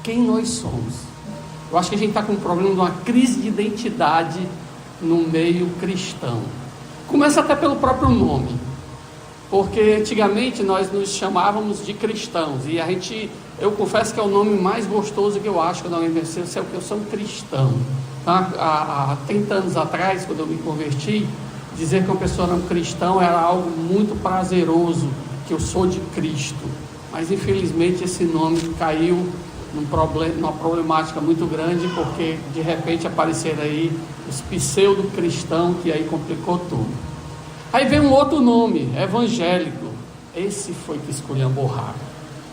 quem nós somos. Eu acho que a gente está com um problema de uma crise de identidade no meio cristão. Começa até pelo próprio nome, porque antigamente nós nos chamávamos de cristãos, e eu confesso que é o nome mais gostoso que eu acho que eu não inventei, é o que eu sou um cristão. Tá? Há 30 anos atrás, quando eu me converti, dizer que uma pessoa era um cristão era algo muito prazeroso, que eu sou de Cristo. Mas infelizmente esse nome caiu numa problemática muito grande, porque de repente apareceram aí os pseudo-cristãos, que aí complicou tudo. Aí vem um outro nome, evangélico. Esse foi que escolheu borrar.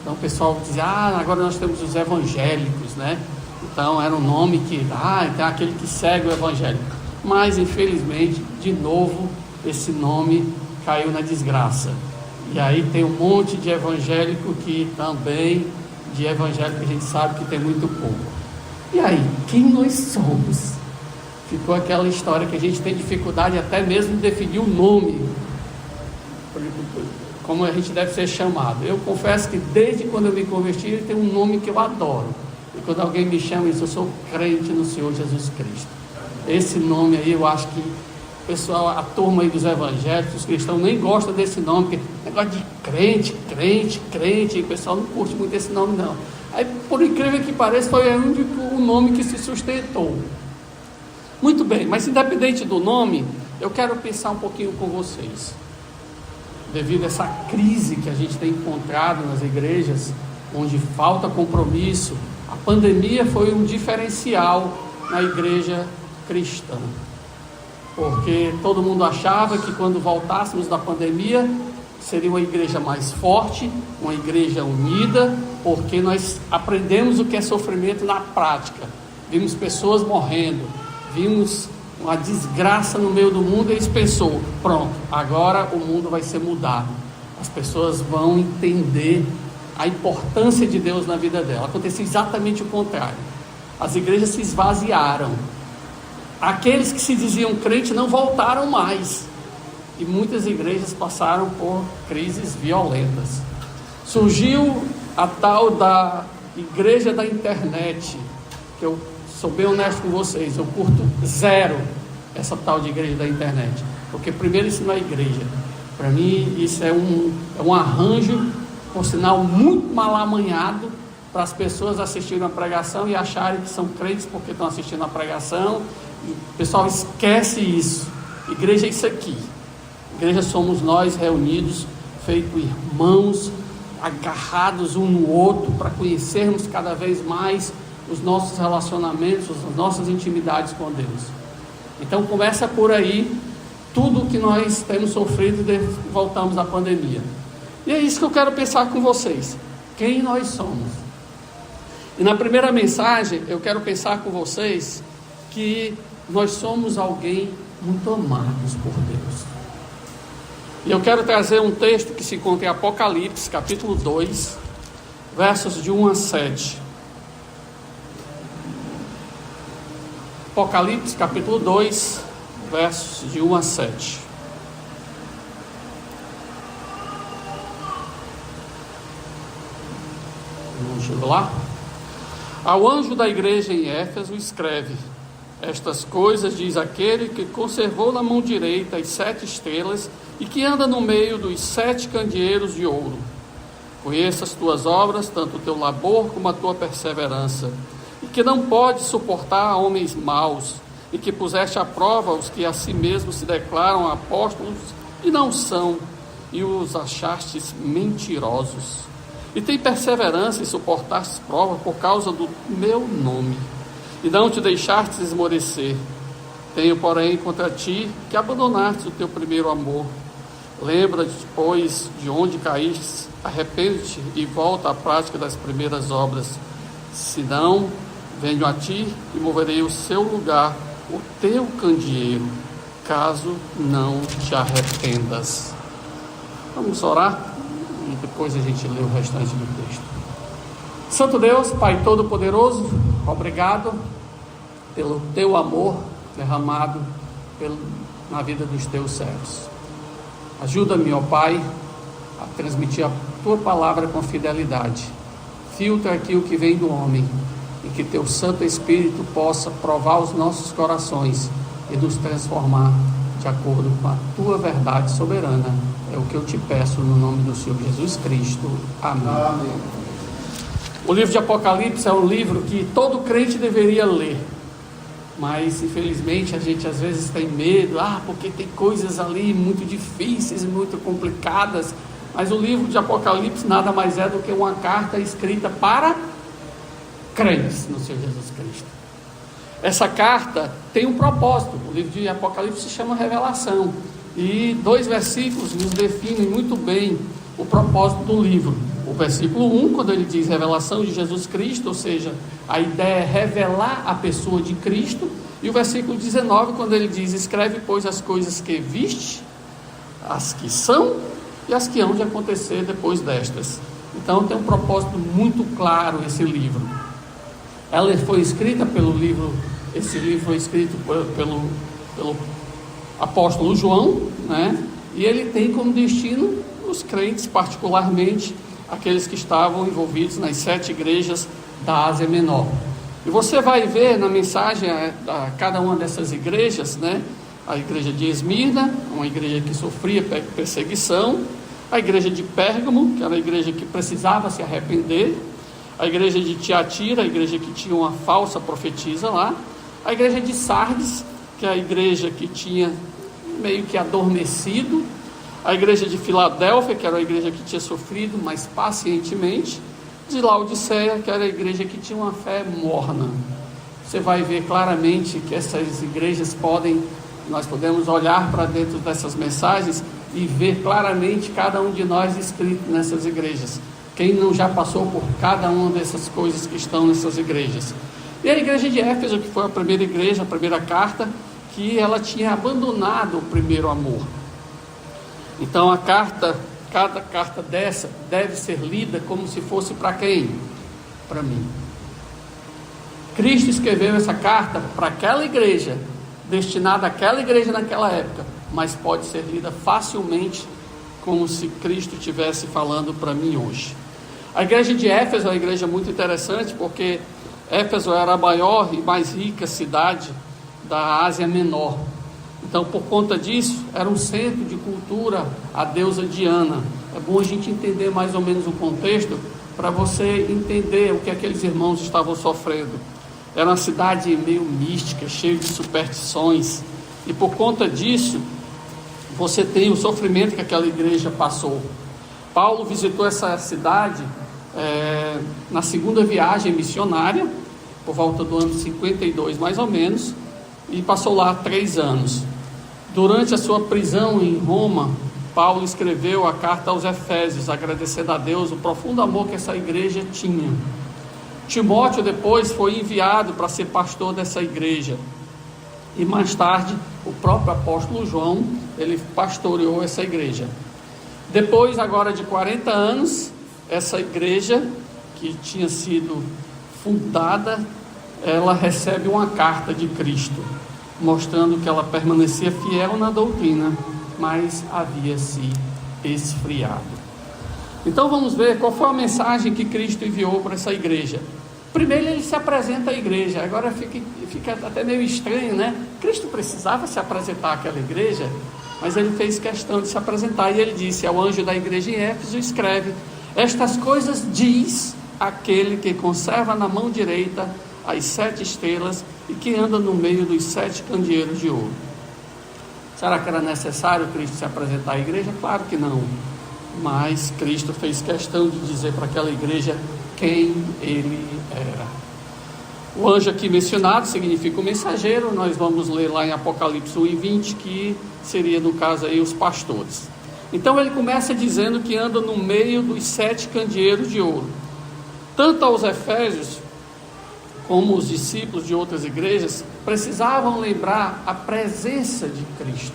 Então o pessoal dizia, agora nós temos os evangélicos, né? Então era um nome que, então aquele que segue o evangélico. Mas infelizmente, de novo, esse nome caiu na desgraça. E aí tem um monte de evangélico que também, de evangélico a gente sabe que tem muito pouco. E aí, quem nós somos? Ficou aquela história que a gente tem dificuldade até mesmo de definir o nome, como a gente deve ser chamado. Eu confesso que desde quando eu me converti, tem um nome que eu adoro. E quando alguém me chama isso, eu sou crente no Senhor Jesus Cristo. Esse nome aí, eu acho que o pessoal, a turma aí dos evangélicos, os cristãos, nem gosta desse nome, porque negócio de crente, e o pessoal não curte muito esse nome não. Aí, por incrível que pareça, foi o único nome que se sustentou. Muito bem, mas independente do nome, eu quero pensar um pouquinho com vocês. Devido a essa crise que a gente tem encontrado nas igrejas, onde falta compromisso, a pandemia foi um diferencial na igreja cristã. Porque todo mundo achava que quando voltássemos da pandemia, seria uma igreja mais forte, uma igreja unida, porque nós aprendemos o que é sofrimento na prática. Vimos pessoas morrendo, vimos uma desgraça no meio do mundo, e eles pensou, pronto, agora o mundo vai ser mudado. As pessoas vão entender a importância de Deus na vida dela. Aconteceu exatamente o contrário. As igrejas se esvaziaram. Aqueles que se diziam crentes não voltaram mais. E muitas igrejas passaram por crises violentas. Surgiu a tal da igreja da internet, que eu sou bem honesto com vocês, eu curto zero essa tal de igreja da internet. Porque primeiro isso não é igreja. Para mim isso é um arranjo, por sinal, muito mal amanhado, para as pessoas assistirem a pregação e acharem que são crentes porque estão assistindo a pregação. E o pessoal esquece isso. Igreja é isso aqui. Igreja somos nós reunidos, feito irmãos, agarrados um no outro, para conhecermos cada vez mais os nossos relacionamentos, as nossas intimidades com Deus. Então começa por aí tudo que nós temos sofrido desde que voltamos à pandemia. E é isso que eu quero pensar com vocês. Quem nós somos? E na primeira mensagem eu quero pensar com vocês que nós somos alguém muito amados por Deus. E eu quero trazer um texto que se encontra em Apocalipse, capítulo 2, versos de 1 a 7. Apocalipse, capítulo 2, versos de 1 a 7. Não chegou lá? Ao anjo da igreja em Éfeso escreve: estas coisas diz aquele que conservou na mão direita as 7 estrelas e que anda no meio dos 7 candeeiros de ouro. Conheço as tuas obras, tanto o teu labor como a tua perseverança, e que não pode suportar homens maus, e que puseste à prova os que a si mesmos se declaram apóstolos e não são, e os achastes mentirosos. E tem perseverança e suportastes prova por causa do meu nome, e não te deixastes esmorecer. Tenho, porém, contra ti que abandonaste o teu primeiro amor. Lembra-te, pois, de onde caíste, arrepende-te e volta à prática das primeiras obras. Senão, venho a ti e moverei o seu lugar, o teu candeeiro, caso não te arrependas. Vamos orar e depois a gente lê o restante do texto. Santo Deus, Pai Todo-Poderoso, obrigado pelo teu amor derramado na vida dos teus servos. Ajuda-me, ó Pai, a transmitir a tua palavra com fidelidade, filtra aquilo que vem do homem, e que teu Santo Espírito possa provar os nossos corações e nos transformar de acordo com a tua verdade soberana. É o que eu te peço no nome do Senhor Jesus Cristo. Amém. Amém. O livro de Apocalipse é um livro que todo crente deveria ler, mas infelizmente a gente às vezes tem medo, porque tem coisas ali muito difíceis, muito complicadas. Mas o livro de Apocalipse nada mais é do que uma carta escrita para crentes no Senhor Jesus Cristo. Essa carta tem um propósito. O livro de Apocalipse se chama Revelação, e 2 versículos nos definem muito bem o propósito do livro. O versículo 1, quando ele diz revelação de Jesus Cristo, ou seja, a ideia é revelar a pessoa de Cristo. E o versículo 19, quando ele diz: escreve, pois, as coisas que viste, as que são e as que hão de acontecer depois destas. Então tem um propósito muito claro esse livro. Ela foi escrita esse livro foi escrito pelo apóstolo João, né? E ele tem como destino os crentes, particularmente aqueles que estavam envolvidos nas 7 igrejas da Ásia Menor. E você vai ver na mensagem a cada uma dessas igrejas, né? A igreja de Esmirna, uma igreja que sofria perseguição; a igreja de Pérgamo, que era a igreja que precisava se arrepender; a igreja de Tiatira, a igreja que tinha uma falsa profetisa lá; a igreja de Sardes, que é a igreja que tinha meio que adormecido; a igreja de Filadélfia, que era a igreja que tinha sofrido, mas pacientemente; de Laodiceia, que era a igreja que tinha uma fé morna. Você vai ver claramente que essas igrejas nós podemos olhar para dentro dessas mensagens e ver claramente cada um de nós escrito nessas igrejas. Quem não já passou por cada uma dessas coisas que estão nessas igrejas? E a igreja de Éfeso, que foi a primeira igreja, a primeira carta, que ela tinha abandonado o primeiro amor. Então cada carta dessa deve ser lida como se fosse para quem? Para mim. Cristo escreveu essa carta para aquela igreja, destinada àquela igreja naquela época, mas pode ser lida facilmente como se Cristo estivesse falando para mim hoje. A igreja de Éfeso é uma igreja muito interessante, porque Éfeso era a maior e mais rica cidade da Ásia Menor. Então, por conta disso, era um centro de cultura à deusa Diana. É bom a gente entender mais ou menos o contexto, para você entender o que aqueles irmãos estavam sofrendo. Era uma cidade meio mística, cheia de superstições, e por conta disso, você tem o sofrimento que aquela igreja passou. Paulo visitou essa cidade na segunda viagem missionária, por volta do ano 52 mais ou menos, e passou lá 3 anos. Durante a sua prisão em Roma, Paulo escreveu a carta aos Efésios, agradecendo a Deus o profundo amor que essa igreja tinha. Timóteo depois foi enviado para ser pastor dessa igreja, e mais tarde o próprio apóstolo João, ele pastoreou essa igreja. Depois agora de 40 anos, essa igreja que tinha sido fundada, ela recebe uma carta de Cristo, mostrando que ela permanecia fiel na doutrina, mas havia se esfriado. Então vamos ver qual foi a mensagem que Cristo enviou para essa igreja. Primeiro ele se apresenta à igreja. Agora fica até meio estranho, né? Cristo precisava se apresentar àquela igreja, mas ele fez questão de se apresentar, e ele disse ao anjo da igreja em Éfeso: escreve, estas coisas diz aquele que conserva na mão direita as 7 estrelas e que anda no meio dos 7 candeeiros de ouro. Será que era necessário Cristo se apresentar à igreja? Claro que não, mas Cristo fez questão de dizer para aquela igreja quem ele era. O anjo aqui mencionado significa o mensageiro. Nós vamos ler lá em Apocalipse 1:20, que seria no caso aí os pastores. Então ele começa dizendo que anda no meio dos 7 candeeiros de ouro. Tanto aos Efésios como os discípulos de outras igrejas precisavam lembrar a presença de Cristo.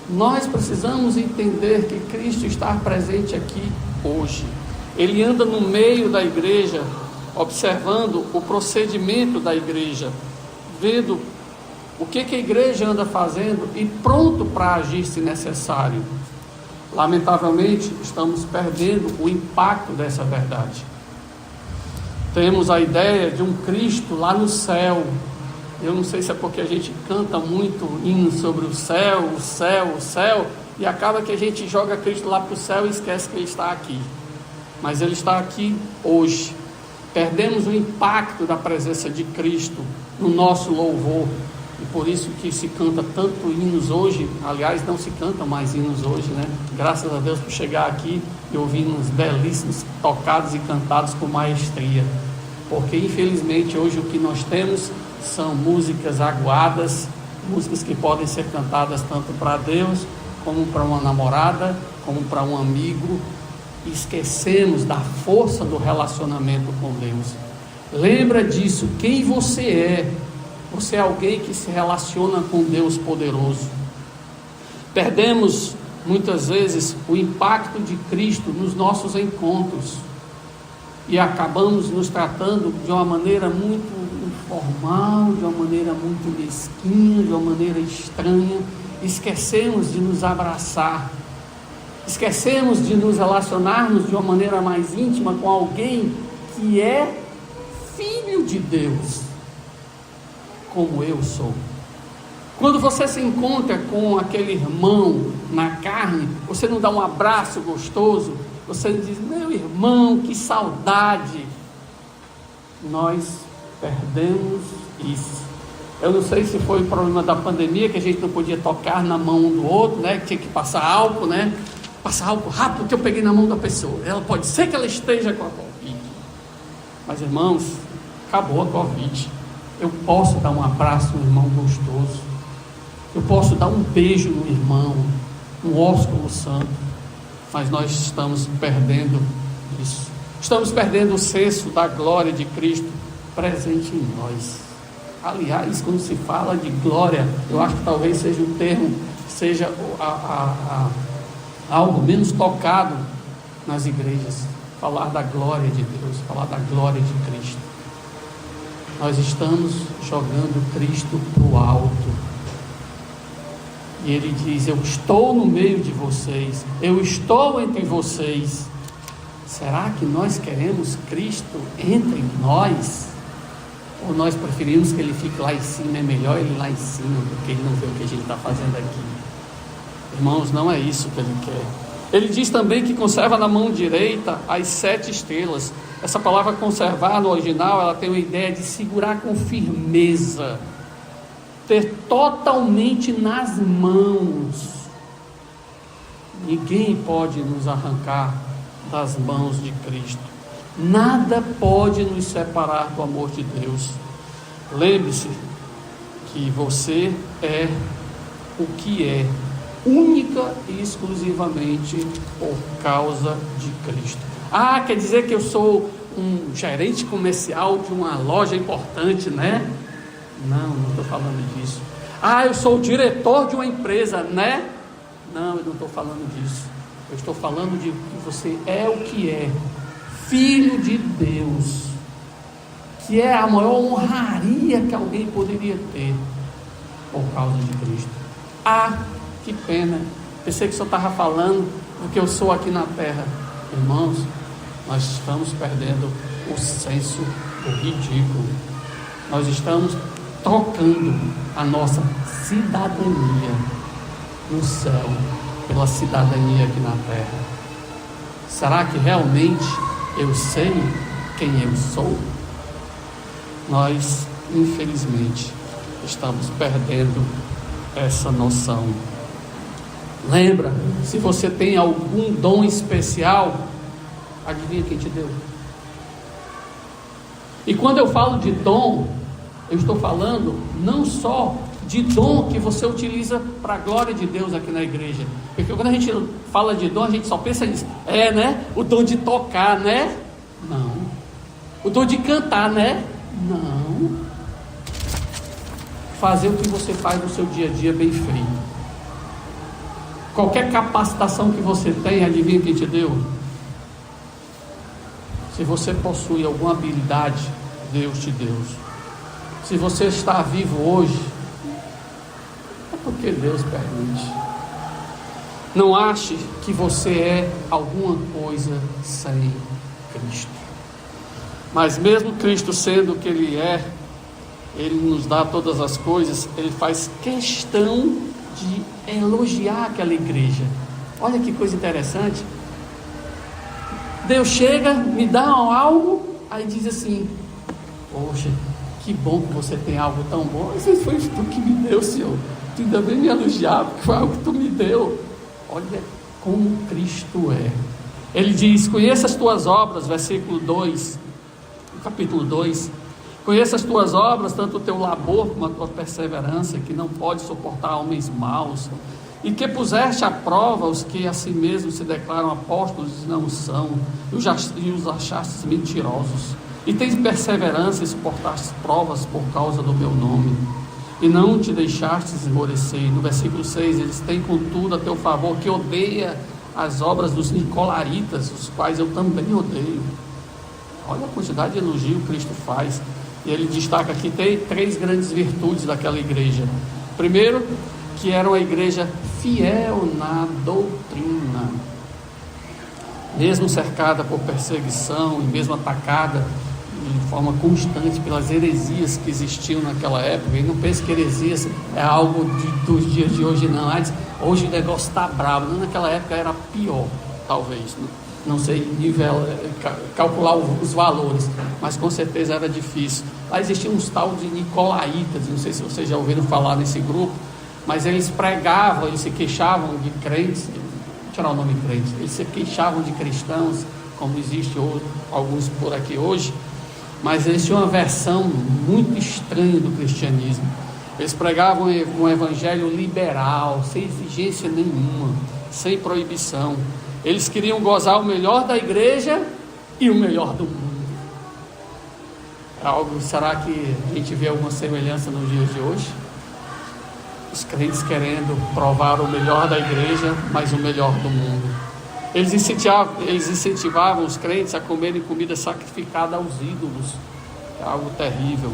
Nós precisamos entender que Cristo está presente aqui hoje. Ele anda no meio da igreja, observando o procedimento da igreja, vendo o que a igreja anda fazendo e pronto para agir se necessário. Lamentavelmente, estamos perdendo o impacto dessa verdade. Temos a ideia de um Cristo lá no céu. Eu não sei se é porque a gente canta muito hino sobre o céu, o céu, o céu, e acaba que a gente joga Cristo lá para o céu e esquece que Ele está aqui. Mas Ele está aqui hoje. Perdemos o impacto da presença de Cristo no nosso louvor. E por isso que se canta tanto hinos hoje. Aliás, não se canta mais hinos hoje, né? Graças a Deus por chegar aqui e ouvir uns belíssimos tocados e cantados com maestria. Porque infelizmente hoje o que nós temos são músicas aguadas, músicas que podem ser cantadas tanto para Deus, como para uma namorada, como para um amigo. E esquecemos da força do relacionamento com Deus. Lembra disso, quem você é. Você é alguém que se relaciona com Deus poderoso. Perdemos muitas vezes o impacto de Cristo nos nossos encontros e acabamos nos tratando de uma maneira muito informal, de uma maneira muito mesquinha, de uma maneira estranha. Esquecemos de nos abraçar, esquecemos de nos relacionarmos de uma maneira mais íntima com alguém que é filho de Deus, como eu sou. Quando você se encontra com aquele irmão na carne, você não dá um abraço gostoso, você diz: meu irmão, que saudade. Nós perdemos isso. Eu não sei se foi o problema da pandemia, que a gente não podia tocar na mão um do outro, né? Que tinha que passar álcool, né? Passar álcool rápido que eu peguei na mão da pessoa. Ela pode ser que ela esteja com a Covid. Mas irmãos, acabou a Covid. Eu posso dar um abraço no irmão gostoso. Eu posso dar um beijo no irmão, um ósculo santo. Mas nós estamos perdendo isso. Estamos perdendo o senso da glória de Cristo presente em nós. Aliás, quando se fala de glória, eu acho que talvez seja um termo, seja algo menos tocado nas igrejas. Falar da glória de Deus, falar da glória de Cristo. Nós estamos jogando Cristo para o alto. E Ele diz: eu estou no meio de vocês, eu estou entre vocês. Será que nós queremos Cristo entre nós? Ou nós preferimos que Ele fique lá em cima? É melhor Ele lá em cima, porque Ele não vê o que a gente está fazendo aqui. Irmãos, não é isso que Ele quer. Ele diz também que conserva na mão direita as 7 estrelas. Essa palavra conservar no original, ela tem uma ideia de segurar com firmeza, ter totalmente nas mãos. Ninguém pode nos arrancar das mãos de Cristo. Nada pode nos separar do amor de Deus. Lembre-se que você é o que é, única e exclusivamente por causa de Cristo. Ah, quer dizer que eu sou um gerente comercial de uma loja importante, né? Não estou falando disso. Ah, eu sou o diretor de uma empresa, né? Não, eu não estou falando disso. Eu estou falando de que você é o que é, filho de Deus, que é a maior honraria que alguém poderia ter por causa de Cristo. Ah, que pena, pensei que o senhor estava falando do que eu sou aqui na terra. Irmãos, nós estamos perdendo o senso do ridículo. Nós estamos trocando a nossa cidadania no céu pela cidadania aqui na terra. Será que realmente eu sei quem eu sou? Nós, infelizmente, estamos perdendo essa noção. Lembra, se você tem algum dom especial, adivinha quem te deu? E quando eu falo de dom, eu estou falando não só de dom que você utiliza para a glória de Deus aqui na igreja, porque quando a gente fala de dom, a gente só pensa nisso, né? O dom de tocar, né? Não. O dom de cantar, né? Não. Fazer o que você faz no seu dia a dia bem feito. Qualquer capacitação que você tem, adivinha quem te deu? Se você possui alguma habilidade, Deus te deu. Se você está vivo hoje, é porque Deus permite. Não ache que você é alguma coisa sem Cristo. Mas mesmo Cristo sendo o que Ele é, Ele nos dá todas as coisas, Ele faz questão de elogiar aquela igreja. Olha que coisa interessante. Deus chega, me dá algo, aí diz assim: poxa, que bom que você tem algo tão bom. Isso foi tu que me deu, Senhor. Tu ainda bem me elogiar, porque foi algo que tu me deu. Olha como Cristo é. Ele diz: conheça as tuas obras, versículo 2, capítulo 2. Conheça as tuas obras, tanto o teu labor como a tua perseverança, que não pode suportar homens maus, e que puseste à prova os que a si mesmos se declaram apóstolos e não são, e os achastes mentirosos. E tens perseverança e suportastes provas por causa do meu nome, e não te deixastes esmorecer. No versículo 6, eles têm contudo a teu favor, que odeia as obras dos nicolaítas, os quais eu também odeio. Olha a quantidade de elogio que Cristo faz. E ele destaca aqui, tem 3 grandes virtudes daquela igreja. Primeiro, que era uma igreja fiel na doutrina, mesmo cercada por perseguição e mesmo atacada de forma constante pelas heresias que existiam naquela época. E não pense que heresias é algo dos dias de hoje, não. Hoje o negócio está bravo. Naquela época era pior, talvez, não sei calcular os valores, mas com certeza era difícil. Lá existiam uns tal de nicolaítas, não sei se vocês já ouviram falar nesse grupo, mas eles pregavam, eles se queixavam de crentes, vou tirar o nome crentes, eles se queixavam de cristãos, como existe alguns por aqui hoje, mas eles tinham uma versão muito estranha do cristianismo. Eles pregavam um evangelho liberal, sem exigência nenhuma, sem proibição. Eles queriam gozar o melhor da igreja e o melhor do mundo. Será que a gente vê alguma semelhança nos dias de hoje? Os crentes querendo provar o melhor da igreja, mas o melhor do mundo. Eles incentivavam os crentes a comerem comida sacrificada aos ídolos. É algo terrível.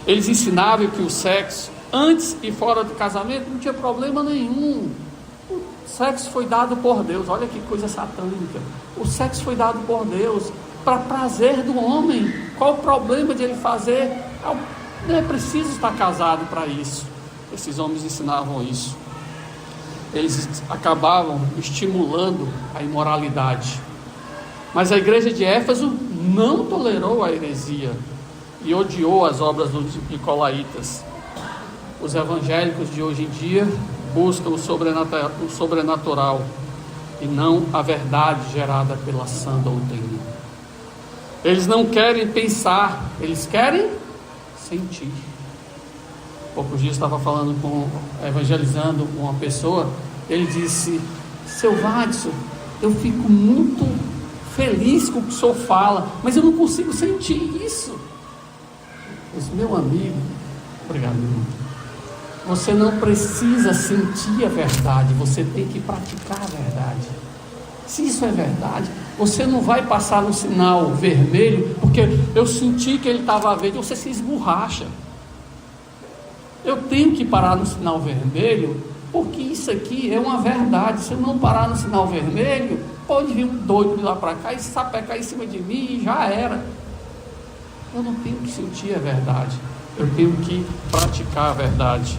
Eles ensinavam que o sexo, antes e fora do casamento, não tinha problema nenhum. O sexo foi dado por Deus. Olha que coisa satânica. O sexo foi dado por Deus para prazer do homem. Qual o problema de ele fazer? Não é preciso estar casado para isso. Esses homens ensinavam isso. Eles acabavam estimulando a imoralidade. Mas a igreja de Éfeso não tolerou a heresia e odiou as obras dos nicolaítas. Os evangélicos de hoje em dia buscam o sobrenatural e não a verdade gerada pela sã doutrina. Eles não querem pensar, eles querem sentir. Poucos dias estava evangelizando com uma pessoa. Ele disse: seu Vadson, eu fico muito feliz com o que o senhor fala, mas eu não consigo sentir isso. Mas, meu amigo, obrigado, irmão. Você não precisa sentir a verdade, você tem que praticar a verdade. Se isso é verdade, você não vai passar no sinal vermelho, porque eu senti que ele estava verde, você se esborracha. Eu tenho que parar no sinal vermelho, porque isso aqui é uma verdade. Se eu não parar no sinal vermelho, pode vir um doido de lá para cá e sapecar em cima de mim e já era. Eu não tenho que sentir a verdade, eu tenho que praticar a verdade.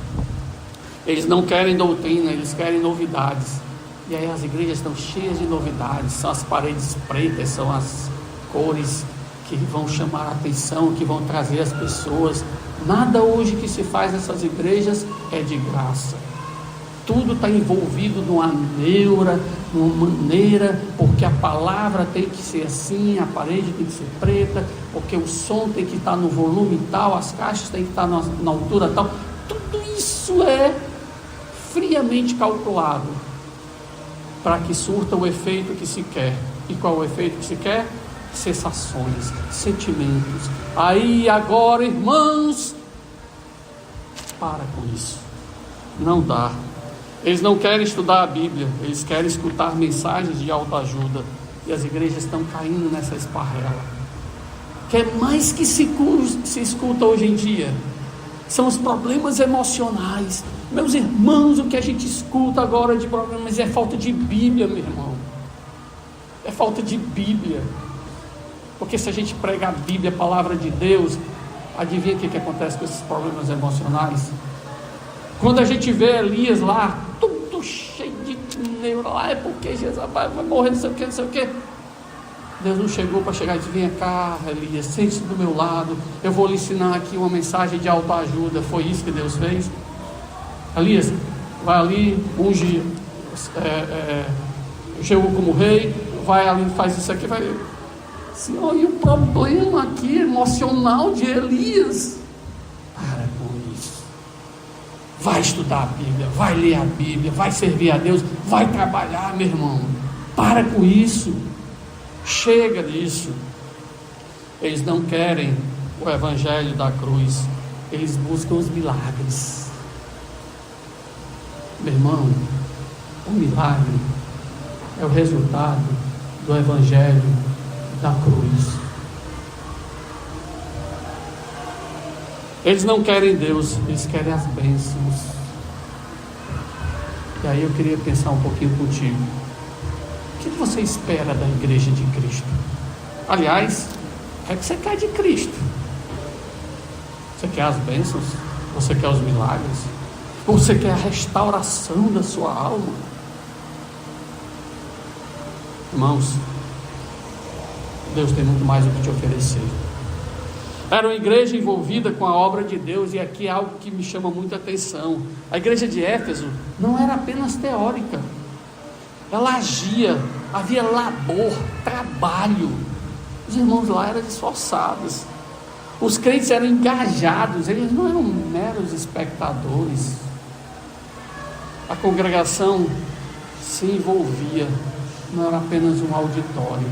Eles não querem doutrina, eles querem novidades. E aí as igrejas estão cheias de novidades. São as paredes pretas, são as cores que vão chamar a atenção, que vão trazer as pessoas. Nada hoje que se faz nessas igrejas é de graça. Tudo está envolvido numa neura, numa maneira, porque a palavra tem que ser assim, a parede tem que ser preta, porque o som tem que estar no volume tal, as caixas tem que estar na altura tal. Tudo isso é friamente calculado para que surta o efeito que se quer. E qual é o efeito que se quer? Sensações, sentimentos. Aí agora, irmãos, para com isso. Não dá. Eles não querem estudar a Bíblia, eles querem escutar mensagens de autoajuda. E as igrejas estão caindo nessa esparrela. Que é mais que se escuta hoje em dia. São os problemas emocionais. Meus irmãos, o que a gente escuta agora de problemas é falta de Bíblia, meu irmão. É falta de Bíblia. Porque se a gente prega a Bíblia, a palavra de Deus, adivinha o que acontece com esses problemas emocionais? Quando a gente vê Elias lá, tudo cheio de neura lá, é porque Jesus vai morrer, não sei o que, não sei o que. Deus não chegou para chegar e dizer: vem cá, Elias, sente-se do meu lado, eu vou lhe ensinar aqui uma mensagem de autoajuda. Foi isso que Deus fez. Elias, vai ali, unge Jeú como rei, vai ali, faz isso aqui, vai. Senhor, e o problema aqui emocional de Elias? Para com isso. Vai estudar a Bíblia, vai ler a Bíblia, vai servir a Deus, vai trabalhar, meu irmão. Para com isso. Chega disso. Eles não querem o evangelho da cruz, eles buscam os milagres. Meu irmão, o milagre é o resultado do evangelho da cruz. Eles não querem Deus, eles querem as bênçãos. E aí eu queria pensar um pouquinho contigo. O que você espera da igreja de Cristo? Aliás, o que você quer de Cristo? Você quer as bênçãos? Você quer os milagres? Ou você quer a restauração da sua alma? Irmãos, Deus tem muito mais o que te oferecer. Era uma igreja envolvida com a obra de Deus, e aqui é algo que me chama muita atenção. A igreja de Éfeso não era apenas teórica, ela agia, havia labor, trabalho. Os irmãos lá eram esforçados, os crentes eram engajados, eles não eram meros espectadores. A congregação se envolvia, não era apenas um auditório.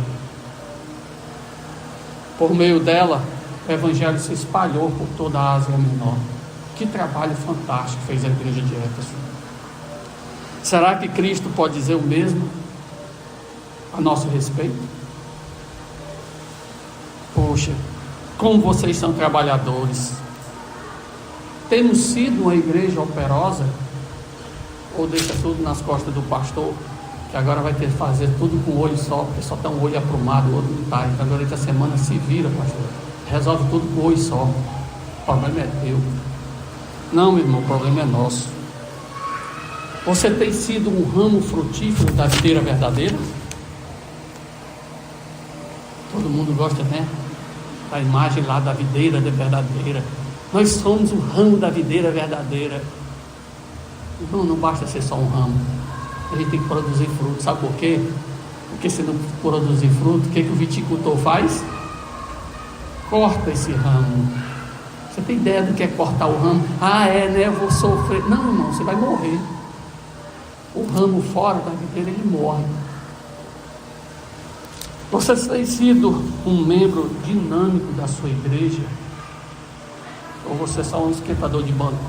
Por meio dela, o evangelho se espalhou por toda a Ásia Menor. Que trabalho fantástico fez a igreja de Éfeso. Será que Cristo pode dizer o mesmo a nosso respeito? Poxa, como vocês são trabalhadores. Temos sido uma igreja operosa? Ou deixa tudo nas costas do pastor, que agora vai ter que fazer tudo com o olho só, porque só está um olho aprumado, o outro não está. Então durante a semana se vira, pastor, resolve tudo com o olho só. O problema é teu. Não, meu irmão, o problema é nosso. Você tem sido um ramo frutífero da videira verdadeira? Todo mundo gosta, né? Da imagem lá da videira verdadeira. Nós somos o ramo da videira verdadeira. Não basta ser só um ramo. A gente tem que produzir fruto. Sabe por quê? Porque se não produzir fruto, o que o viticultor faz? Corta esse ramo. Você tem ideia do que é cortar o ramo? Né? Eu vou sofrer. Não, irmão, você vai morrer. O ramo fora da videira, ele morre. Você tem sido um membro dinâmico da sua igreja? Ou você é só um esquentador de banco?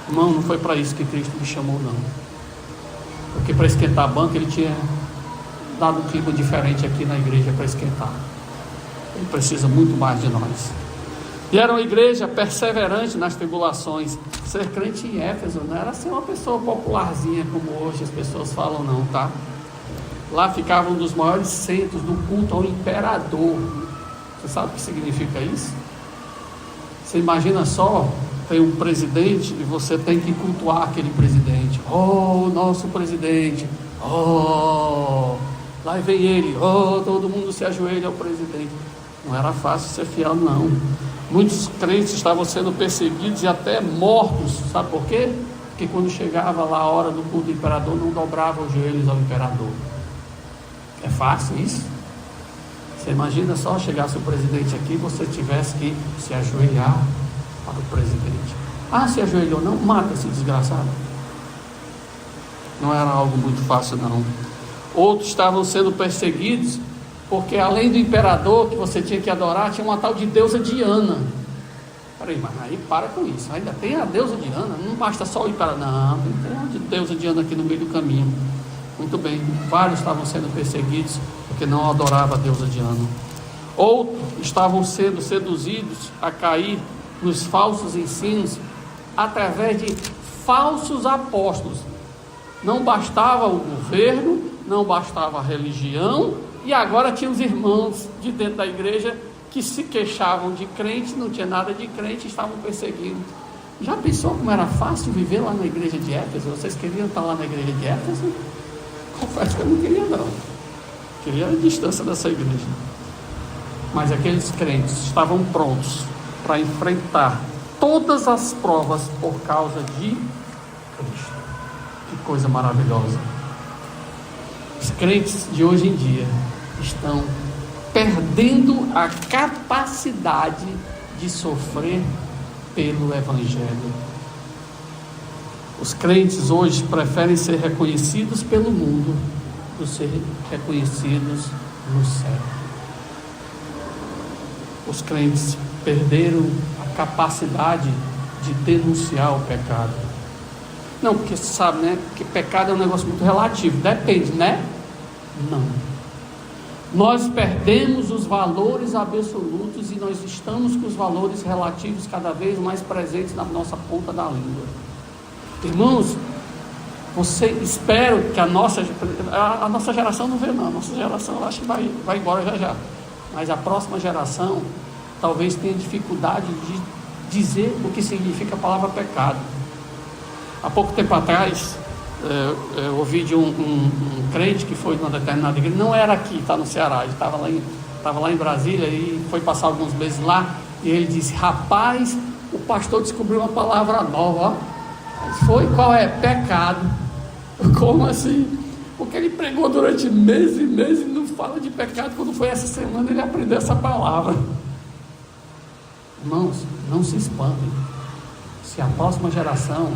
Irmão, não foi para isso que Cristo me chamou, não. Porque para esquentar banco, ele tinha dado um tipo diferente aqui na igreja para esquentar. Ele precisa muito mais de nós. E era uma igreja perseverante nas tribulações. Ser crente em Éfeso não era ser uma pessoa popularzinha como hoje as pessoas falam, não, tá? Lá ficava um dos maiores centros do culto ao imperador. Você sabe o que significa isso? Você imagina só, tem um presidente e você tem que cultuar aquele presidente. Oh, nosso presidente. Oh, lá vem ele. Oh, todo mundo se ajoelha ao presidente. Não era fácil ser fiel, não. Muitos crentes estavam sendo perseguidos e até mortos. Sabe por quê? Porque quando chegava lá a hora do culto do imperador, não dobravam os joelhos ao imperador. É fácil isso? Você imagina só, chegasse o presidente aqui e você tivesse que se ajoelhar para o presidente. Se ajoelhou, não? Mata esse desgraçado. Não era algo muito fácil, não. Outros estavam sendo perseguidos porque além do imperador que você tinha que adorar, tinha uma tal de deusa Diana. Peraí, mas aí para com isso. Ainda tem a deusa Diana? Não basta só o imperador. Não, tem uma deusa Diana aqui no meio do caminho. Muito bem, vários estavam sendo perseguidos porque não adoravam a deusa Diana. Outros estavam sendo seduzidos a cair nos falsos ensinos através de falsos apóstolos. Não bastava o governo, não bastava a religião, e agora tinha os irmãos de dentro da igreja que se queixavam de crente, não tinha nada de crente, estavam perseguindo. Já pensou como era fácil viver lá na igreja de Éfeso? Vocês queriam estar lá na igreja de Éfeso? Confesso que eu não queria, não. Queria a distância dessa igreja. Mas aqueles crentes estavam prontos para enfrentar todas as provas por causa de Cristo. Que coisa maravilhosa. Os crentes de hoje em dia estão perdendo a capacidade de sofrer pelo Evangelho. Os crentes hoje preferem ser reconhecidos pelo mundo do que ser reconhecidos no céu. Os crentes perderam a capacidade de denunciar o pecado. Não, porque você sabe, né? Que pecado é um negócio muito relativo. Depende, né? Não. Nós perdemos os valores absolutos e nós estamos com os valores relativos cada vez mais presentes na nossa ponta da língua. Irmãos, espero que a nossa geração não vê não, a nossa geração eu acho que vai embora já. Mas a próxima geração talvez tenha dificuldade de dizer o que significa a palavra pecado. Há pouco tempo atrás, eu ouvi de um crente que foi numa determinada igreja, não era aqui, está no Ceará, ele estava lá em Brasília e foi passar alguns meses lá, e ele disse: rapaz, o pastor descobriu uma palavra nova, ó. Qual é? Pecado. Como assim? Porque ele pregou durante meses e meses e não fala de pecado. Quando foi essa semana ele aprendeu essa palavra. Irmãos, não se espantem se a próxima geração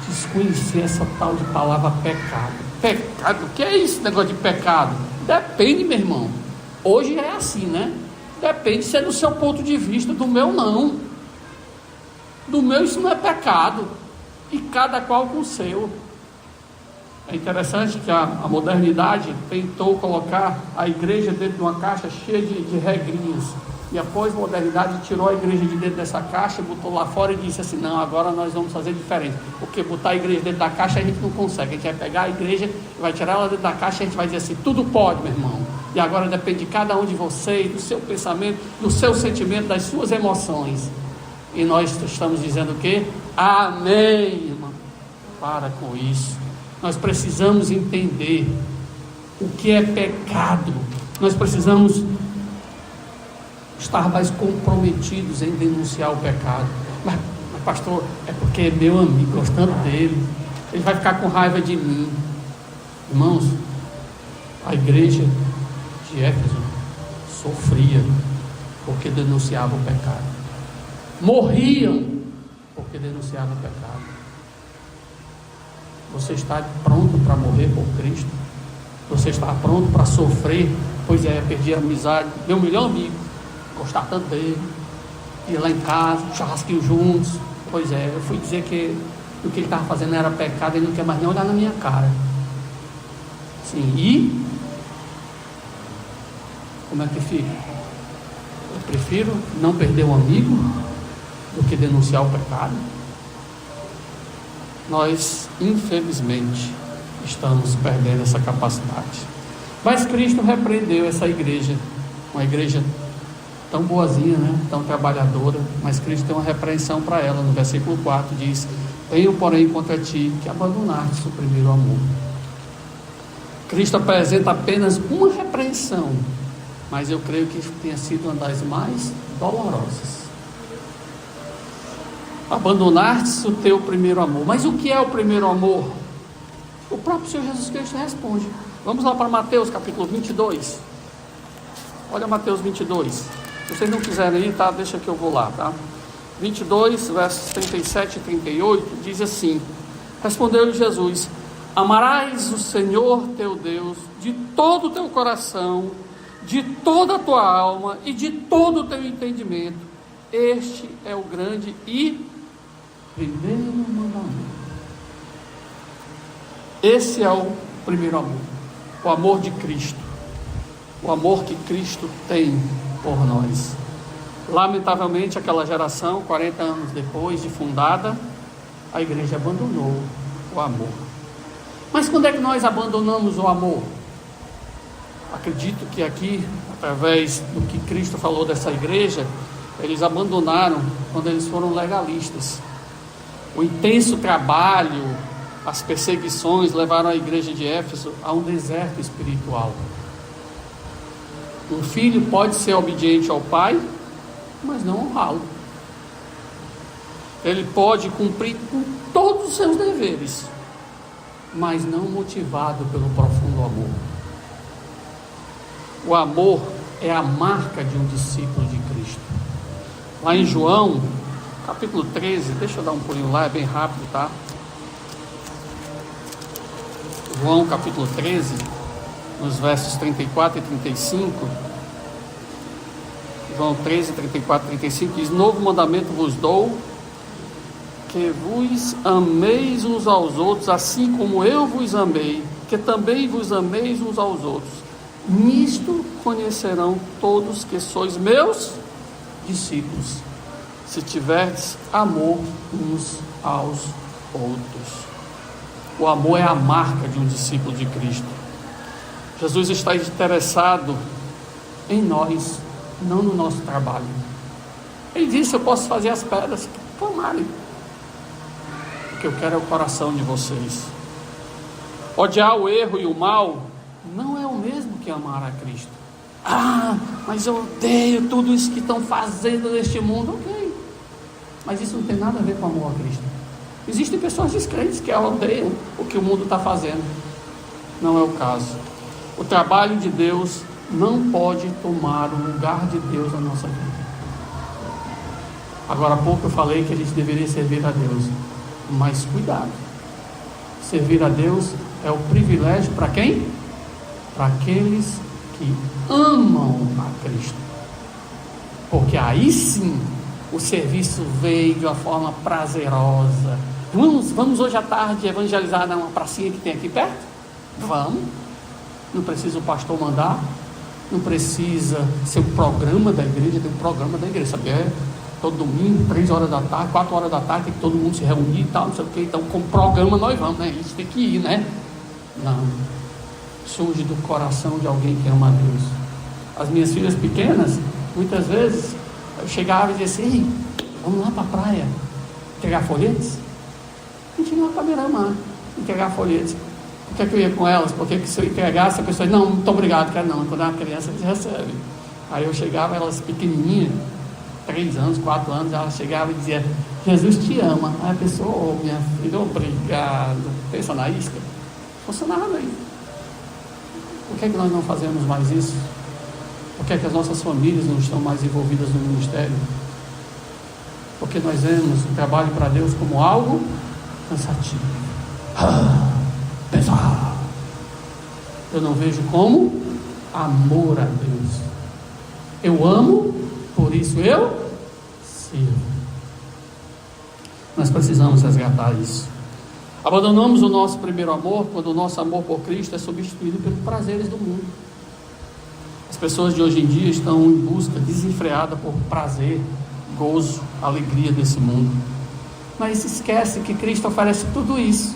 desconhecer essa tal de palavra pecado. Pecado, o que é isso, negócio de pecado? Depende, meu irmão. Hoje é assim, né? Depende se é do seu ponto de vista, do meu não. Do meu isso não é pecado. E cada qual com o seu. É interessante que a modernidade tentou colocar a igreja dentro de uma caixa cheia de regrinhas. E a pós-modernidade tirou a igreja de dentro dessa caixa, botou lá fora e disse assim: não, agora nós vamos fazer diferente. Porque botar a igreja dentro da caixa a gente não consegue. A gente vai pegar a igreja, vai tirar ela dentro da caixa e a gente vai dizer assim: tudo pode, meu irmão. E agora depende de cada um de vocês, do seu pensamento, do seu sentimento, das suas emoções. E nós estamos dizendo o quê? Amém, irmão. Para com isso. Nós precisamos entender o que é pecado. Nós precisamos estar mais comprometidos em denunciar o pecado. Mas pastor, é porque é meu amigo, gostando dele, ele vai ficar com raiva de mim. Irmãos, a igreja de Éfeso sofria porque denunciava o pecado, morriam porque denunciavam o pecado. Você está pronto para morrer por Cristo? Você está pronto para sofrer? Pois é, perdi a amizade, meu melhor amigo, gostar tanto dele, ir lá em casa, churrasquinho juntos. Pois é, eu fui dizer que o que ele estava fazendo era pecado, ele não quer mais nem olhar na minha cara. Sim, e como é que fica? Eu prefiro não perder um amigo do que denunciar o pecado. Nós, infelizmente, estamos perdendo essa capacidade. Mas Cristo repreendeu essa igreja, uma igreja tão boazinha, né? Tão trabalhadora, mas Cristo tem uma repreensão para ela. No versículo 4 diz: tenho porém contra ti que abandonaste o primeiro amor. Cristo apresenta apenas uma repreensão, mas eu creio que tenha sido uma das mais dolorosas. Abandonaste o teu primeiro amor. Mas o que é o primeiro amor? O próprio Senhor Jesus Cristo responde. Vamos lá para Mateus capítulo 22. Olha Mateus 22. Se vocês não quiserem ir, tá? Deixa que eu vou lá, tá? 22, versos 37 e 38, diz assim: respondeu-lhe Jesus: amarás o Senhor teu Deus de todo o teu coração, de toda a tua alma e de todo o teu entendimento. Este é o grande e primeiro mandamento. Esse é o primeiro amor, o amor de Cristo, o amor que Cristo tem por nós. Lamentavelmente, aquela geração, 40 anos depois de fundada, a igreja abandonou o amor. Mas quando é que nós abandonamos o amor? Acredito que aqui, através do que Cristo falou dessa igreja, eles abandonaram quando eles foram legalistas. O intenso trabalho, as perseguições levaram a igreja de Éfeso a um deserto espiritual. Um filho pode ser obediente ao pai, mas não honrá-lo. Ele pode cumprir com todos os seus deveres, mas não motivado pelo profundo amor. O amor é a marca de um discípulo de Cristo. Lá em João, capítulo 13, deixa eu dar um pulinho lá, é bem rápido, tá? João, capítulo 13, nos versos 34 e 35. João 13, 34 e 35 diz: novo mandamento vos dou, que vos ameis uns aos outros, assim como eu vos amei, que também vos ameis uns aos outros. Nisto conhecerão todos que sois meus discípulos, se tiverdes amor uns aos outros. O amor é a marca de um discípulo de Cristo. Jesus está interessado em nós, não no nosso trabalho. Ele disse: eu posso fazer as pedras clamarem. O que eu quero é o coração de vocês. Odiar o erro e o mal não é o mesmo que amar a Cristo. Mas eu odeio tudo isso que estão fazendo neste mundo. Ok, mas isso não tem nada a ver com amor a Cristo. Existem pessoas descrentes que odeiam o que o mundo está fazendo. Não é o caso. O trabalho de Deus não pode tomar o lugar de Deus na nossa vida. Agora há pouco eu falei que a gente deveria servir a Deus, mas cuidado. Servir a Deus é o privilégio para quem? Para aqueles que amam a Cristo. Porque aí sim o serviço veio de uma forma prazerosa. Vamos hoje à tarde evangelizar numa pracinha que tem aqui perto? Vamos. Não precisa o pastor mandar, não precisa ser o programa da igreja. Tem um programa da igreja, sabe? Todo domingo, 3 horas da tarde, 4 horas da tarde, tem que todo mundo se reunir e tal, não sei o que. Então, com o programa nós vamos, né? Isso tem que ir, né? Não. Surge do coração de alguém que ama a Deus. As minhas filhas pequenas, muitas vezes, eu chegava e dizia assim: ei, vamos lá para a praia entregar folhetos? A gente ia lá para beira-mar entregar folhetos. Por que eu ia com elas? Porque se eu entregasse, a pessoa: não, muito obrigado, quero não. Quando é uma criança, eles recebem. Aí eu chegava, elas pequenininhas, 3 anos, 4 anos, ela chegava e dizia: Jesus te ama. Aí a pessoa: oh, minha filha, obrigado. Pensa na isca. Funcionava bem. Por que nós não fazemos mais isso? Por que as nossas famílias não estão mais envolvidas no ministério? Porque nós vemos o trabalho para Deus como algo cansativo. Pesado. Eu não vejo como amor a Deus. Eu amo, por isso eu sirvo. Nós precisamos resgatar isso. Abandonamos o nosso primeiro amor quando o nosso amor por Cristo é substituído pelos prazeres do mundo. As pessoas de hoje em dia estão em busca desenfreada por prazer, gozo, alegria desse mundo. Mas se esquece que Cristo oferece tudo isso.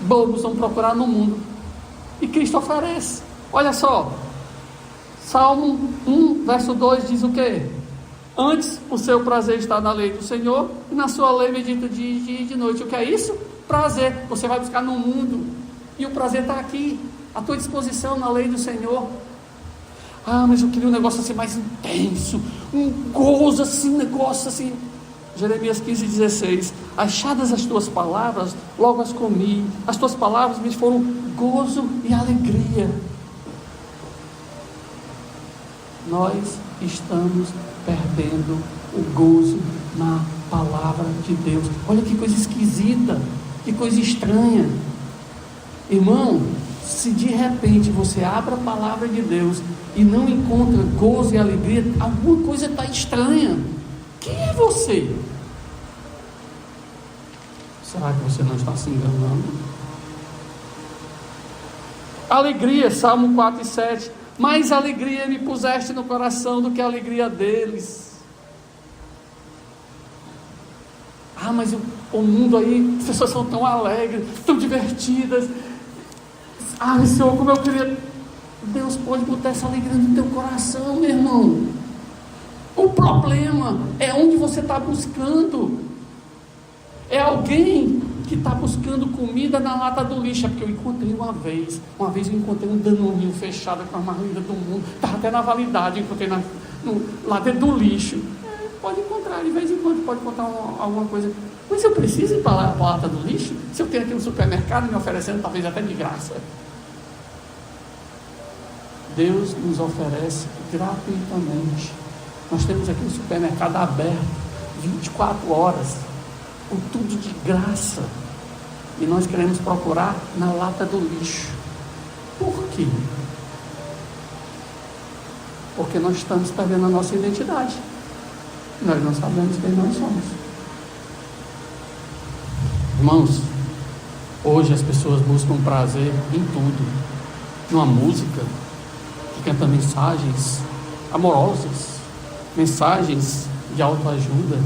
Bobos vão procurar no mundo e Cristo oferece. Olha só, Salmo 1, verso 2 diz o quê? Antes o seu prazer está na lei do Senhor, e na sua lei medita de dia e de noite. O que é isso? Prazer. Você vai buscar no mundo, e o prazer está aqui, à tua disposição, na lei do Senhor. Mas eu queria um negócio assim mais intenso, um gozo assim, um negócio assim. Jeremias 15:16: achadas as tuas palavras, logo as comi, as tuas palavras me foram gozo e alegria. Nós estamos perdendo o gozo na palavra de Deus. Olha que coisa esquisita, que coisa estranha. Irmão, se de repente você abre a palavra de Deus e não encontra gozo e alegria, alguma coisa está estranha. Quem é você? Será que você não está se enganando? Alegria, Salmo 4:7: mais alegria me puseste no coração do que a alegria deles. mas o mundo aí, as pessoas são tão alegres, tão divertidas. Ai, Senhor, como eu queria. Deus pode botar essa alegria no teu coração, meu irmão. O problema é onde você está buscando. É alguém que está buscando comida na lata do lixo. É porque eu encontrei uma vez eu encontrei um danoninho fechado com a marmita do mundo, estava até na validade, encontrei lá dentro do lixo. Pode encontrar, de vez em quando pode encontrar alguma coisa. Mas eu preciso ir para a lata do lixo? Se eu tenho aqui no supermercado me oferecendo talvez até de graça. Deus nos oferece gratuitamente. Nós temos aqui um supermercado aberto 24 horas, com tudo de graça, e nós queremos procurar na lata do lixo. Por quê? Porque nós estamos perdendo a nossa identidade. Nós não sabemos quem nós somos. Irmãos, hoje as pessoas buscam prazer em tudo. Numa música que canta mensagens amorosas, mensagens de autoajuda.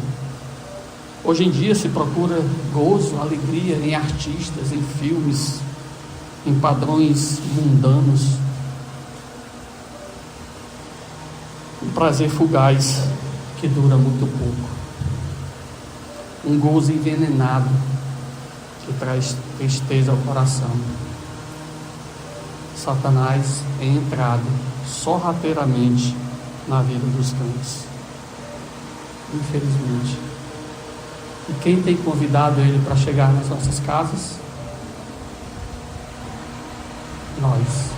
Hoje em dia se procura gozo, alegria em artistas, em filmes, em padrões mundanos. Um prazer fugaz que dura muito pouco. Um gozo envenenado que traz tristeza ao coração. Satanás é entrado sorrateiramente na vida dos crentes, infelizmente. E quem tem convidado ele para chegar nas nossas casas? Nós,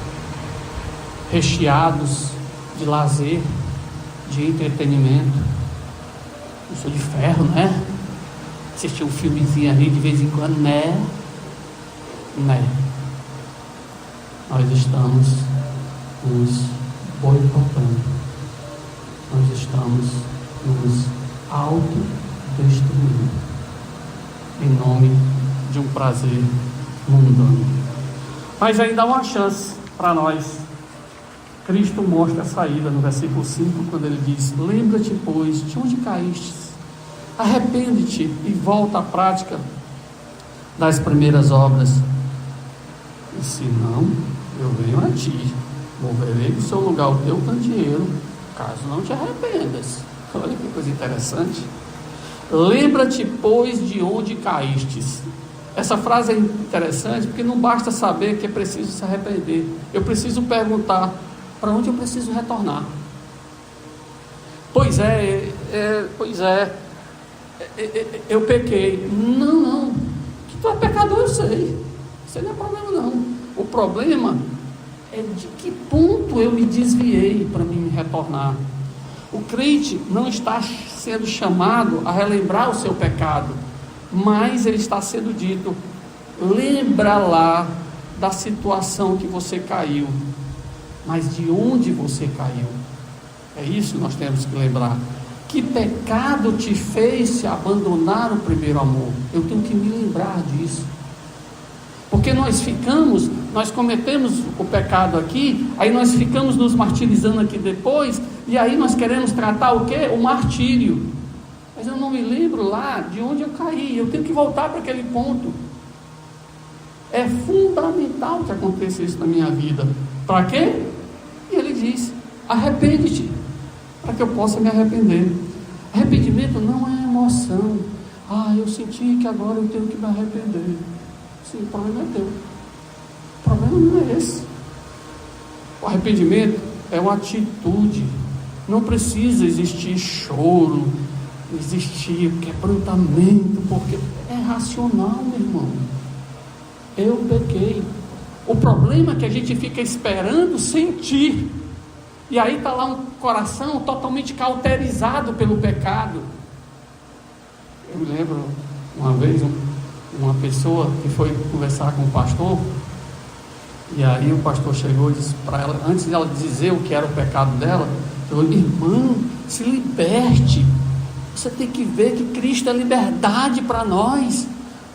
recheados de lazer, de entretenimento. Eu sou de ferro, né? Assistir um filmezinho ali de vez em quando, né? Nós estamos nos boicotando. Nós estamos nos autodestruindo em nome de um prazer mundano. Mas ainda há uma chance para nós. Cristo mostra a saída no versículo 5, quando ele diz: lembra-te, pois, de onde caíste, arrepende-te e volta à prática das primeiras obras. E se não, eu venho a ti, moverei do seu lugar o teu candeeiro, caso não te arrependas. Olha que coisa interessante. Lembra-te, pois, de onde caístes. Essa frase é interessante porque não basta saber que é preciso se arrepender. Eu preciso perguntar: para onde eu preciso retornar? Pois é, eu pequei. Não, que tu é pecador, eu sei. Isso não é problema não. O problema é de que ponto eu me desviei para me retornar. O crente não está sendo chamado a relembrar o seu pecado, mas ele está sendo dito: lembra lá da situação que você caiu. Mas de onde você caiu? É isso que nós temos que lembrar. Que pecado te fez se abandonar o primeiro amor? Eu tenho que me lembrar disso. Porque nós cometemos o pecado aqui, aí nós ficamos nos martirizando aqui depois, e aí nós queremos tratar o quê? O martírio. Mas eu não me lembro lá de onde eu caí, eu tenho que voltar para aquele ponto. É fundamental que aconteça isso na minha vida. Para quê? E ele diz: arrepende-te, para que eu possa me arrepender. Arrependimento não é emoção. Eu senti que agora eu tenho que me arrepender. Sim, o problema é teu. O problema não é esse. O arrependimento é uma atitude. Não precisa existir choro, existir quebrantamento, porque é racional, meu irmão. Eu pequei. O problema é que a gente fica esperando sentir, e aí está lá um coração totalmente cauterizado pelo pecado. Eu me lembro uma vez uma pessoa que foi conversar com o pastor, e aí o pastor chegou e disse para ela, antes dela dizer o que era o pecado dela, falou: irmã, se liberte, você tem que ver que Cristo é liberdade para nós,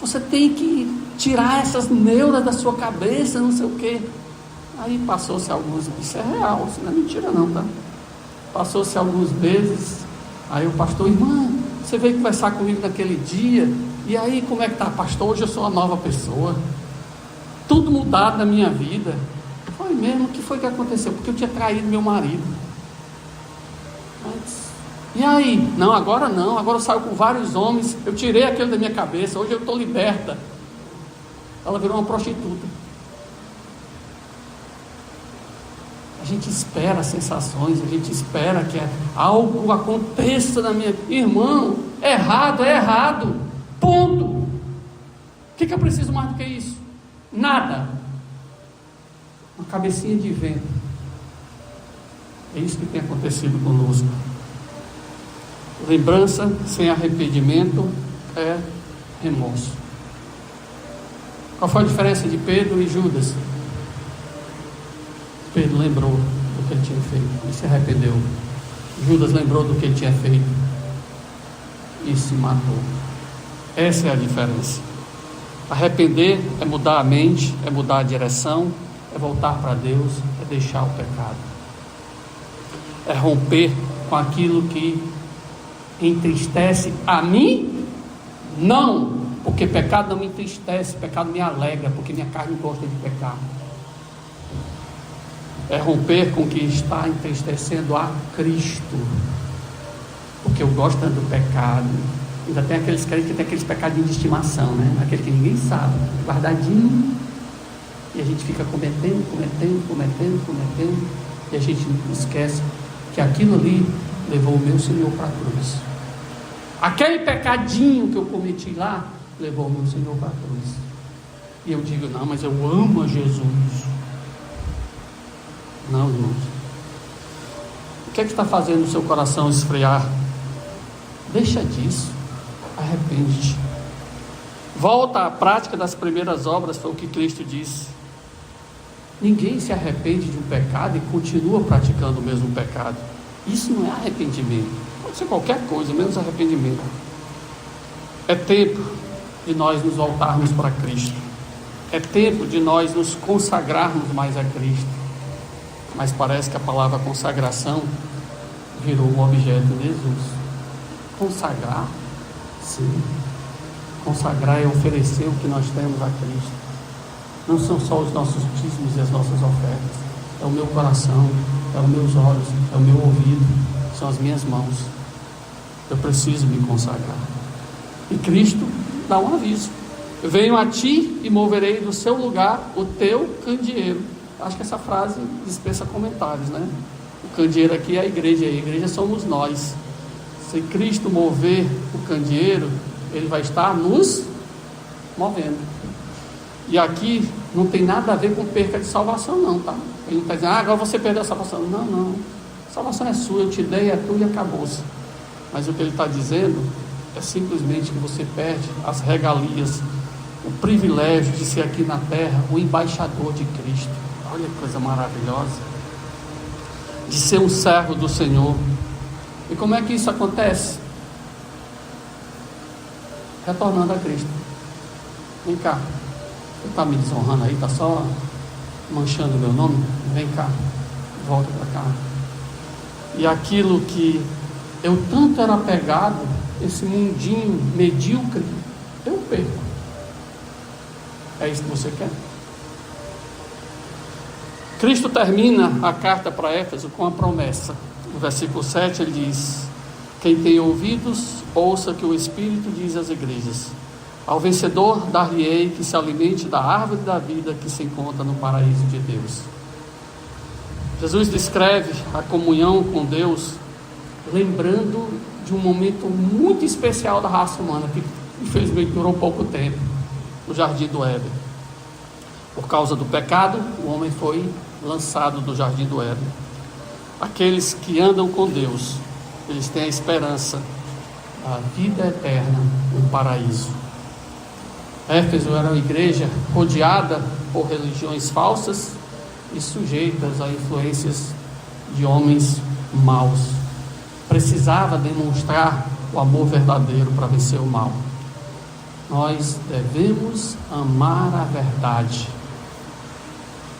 você tem que tirar essas neuras da sua cabeça, não sei o que. Aí passou-se alguns, isso é real, isso não é mentira não, tá? Passou-se alguns meses, aí o pastor: irmã, Você veio conversar comigo naquele dia, e aí como é que está, pastor? Hoje eu sou uma nova pessoa, tudo mudado na minha vida. Foi mesmo, o que foi que aconteceu? Porque eu tinha traído meu marido. E aí? Não, agora eu saio com vários homens, eu tirei aquele da minha cabeça, hoje eu estou liberta. Ela virou uma prostituta. A gente espera sensações, a gente espera que algo aconteça na minha vida. Irmão, errado é errado, ponto. O que eu preciso mais do que isso? Nada. Uma cabecinha de vento. É isso que tem acontecido conosco. Lembrança sem arrependimento é remorso. Qual foi a diferença de Pedro e Judas? Pedro lembrou do que ele tinha feito e se arrependeu. Judas lembrou do que ele tinha feito e se matou. Essa é a diferença. Arrepender é mudar a mente, é mudar a direção, é voltar para Deus, é deixar o pecado, é romper com aquilo que entristece a mim. Não, porque pecado não me entristece, pecado me alegra, porque minha carne gosta de pecar. É romper com o que está entristecendo a Cristo, porque eu gosto tanto do pecado. Ainda tem aqueles que tem aqueles pecadinhos de estimação, né? Aquele que ninguém sabe, guardadinho, e a gente fica cometendo, e a gente esquece que aquilo ali levou o meu Senhor para a cruz. Aquele pecadinho que eu cometi lá levou o meu Senhor para a cruz. E eu digo, não, mas eu amo a Jesus. Não, irmãos. O que é que está fazendo o seu coração esfriar? Deixa disso. Arrepende-te. Volta à prática das primeiras obras, foi o que Cristo disse. Ninguém se arrepende de um pecado e continua praticando o mesmo pecado. Isso não é arrependimento. Pode ser qualquer coisa, menos arrependimento. É tempo de nós nos voltarmos para Cristo. É tempo de nós nos consagrarmos mais a Cristo. Mas parece que a palavra consagração virou um objeto de Jesus. Consagrar? Sim. Consagrar é oferecer o que nós temos a Cristo. Não são só os nossos dízimos e as nossas ofertas. É o meu coração, é os meus olhos, é o meu ouvido, são as minhas mãos. Eu preciso me consagrar. E Cristo dá um aviso: eu venho a ti e moverei do seu lugar o teu candeeiro. Acho que essa frase dispensa comentários, né? O candeeiro aqui é a igreja somos nós. Se Cristo mover o candeeiro, Ele vai estar nos movendo. E aqui não tem nada a ver com perca de salvação não, tá? Ele não está dizendo, agora você perdeu a salvação. Não, a salvação é sua, eu te dei, é tua e acabou-se. Mas o que ele está dizendo é simplesmente que você perde as regalias, o privilégio de ser aqui na terra o embaixador de Cristo. Olha que coisa maravilhosa, de ser um servo do Senhor. E como é que isso acontece? Retornando a Cristo. Vem cá, você está me desonrando aí, está só manchando o meu nome? Vem cá, volta para cá. E aquilo que eu tanto era apegado, esse mundinho medíocre, eu perco. É isso que você quer? Cristo termina a carta para Éfeso com a promessa. No versículo 7 ele diz: quem tem ouvidos, ouça o que o Espírito diz às igrejas. Ao vencedor dar-lhe-ei que se alimente da árvore da vida que se encontra no paraíso de Deus. Jesus descreve a comunhão com Deus lembrando de um momento muito especial da raça humana, que infelizmente durou pouco tempo, no jardim do Éden. Por causa do pecado, o homem foi lançado do jardim do Éden. Aqueles que andam com Deus, eles têm a esperança da vida eterna no paraíso. Éfeso era uma igreja rodeada por religiões falsas e sujeitas a influências de homens maus. Precisava demonstrar o amor verdadeiro para vencer o mal. Nós devemos amar a verdade.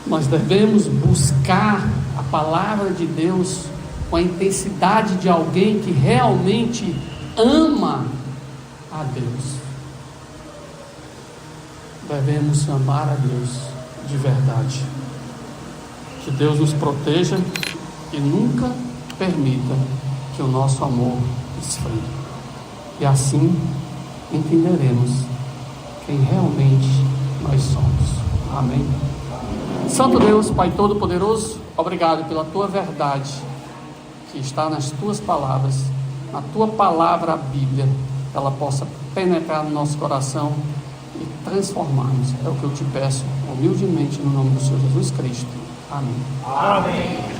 Nós devemos buscar a palavra de Deus com a intensidade de alguém que realmente ama a Deus. Devemos amar a Deus de verdade. Que Deus nos proteja e nunca permita que o nosso amor esfrie. E assim entenderemos quem realmente nós somos. Amém. Santo Deus, Pai Todo-Poderoso, obrigado pela Tua verdade que está nas Tuas palavras, na Tua palavra, a Bíblia, que ela possa penetrar no nosso coração e transformar-nos. É o que eu te peço humildemente no nome do Senhor Jesus Cristo. Amém. Amém.